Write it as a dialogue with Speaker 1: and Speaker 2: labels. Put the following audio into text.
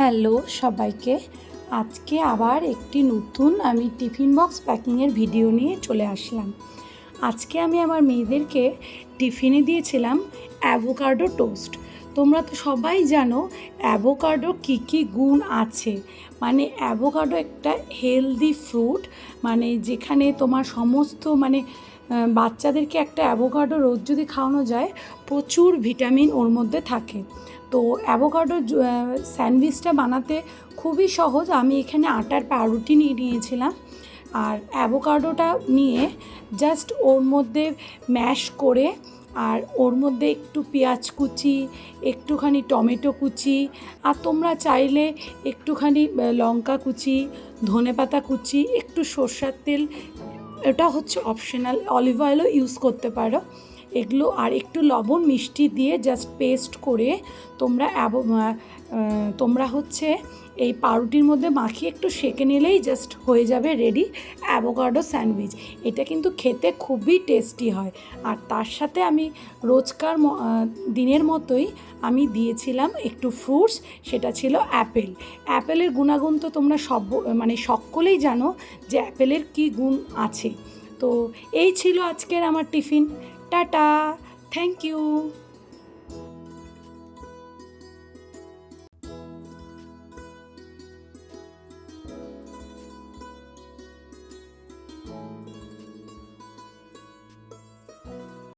Speaker 1: Hello সবাইকে। আজকে আবার একটি নতুন আমি টিফিন বক্স প্যাকিংয়ের ভিডিও নিয়ে চলে আসলাম। আজকে আমি আমার মেয়েদেরকে টিফিনে দিয়েছিলাম অ্যাভোকাডো টোস্ট। তোমরা তো সবাই জানো অ্যাভোকাডোর কী কী গুণ আছে। মানে অ্যাভোকাডো একটা হেলদি ফ্রুট, মানে যেখানে তোমার সমস্ত বাচ্চাদেরকে একটা অ্যাভোকাডো রোজ যদি খাওয়ানো যায় প্রচুর ভিটামিন ওর মধ্যে থাকে। তো অ্যাভোকাডো স্যান্ডউইচটা বানাতে খুবই সহজ। আমি এখানে আটার পাউরুটি নিয়ে নিয়েছিলাম, আর অ্যাভোকাডোটা নিয়ে জাস্ট ওর মধ্যে ম্যাশ করে, আর ওর মধ্যে একটু পেঁয়াজ কুচি, একটুখানি টমেটো কুচি, আর তোমরা চাইলে একটুখানি লঙ্কা কুচি, ধনেপাতা কুচি, একটু সর্ষের তেল, এটা হচ্ছে অপশনাল, অলিভ অয়েলও ইউজ করতে পারো এগুলো, আর একটু লবণ মিষ্টি দিয়ে জাস্ট পেস্ট করে তোমরা হচ্ছে এই পাউরুটির মধ্যে মাখিয়ে একটু সেঁকে নিলেই জাস্ট হয়ে যাবে রেডি অ্যাভোকাডো স্যান্ডউইচ। এটা কিন্তু খেতে খুবই টেস্টি হয়। আর তার সাথে আমি রোজকার দিনের মতোই আমি দিয়েছিলাম একটু ফ্রুটস, সেটা ছিল অ্যাপেল। অ্যাপেলের গুণাগুণ তো তোমরা সকলেই জানো যে অ্যাপেলের কী গুণ আছে। তো এই ছিল আজকের আমার টিফিন। Tata, thank you.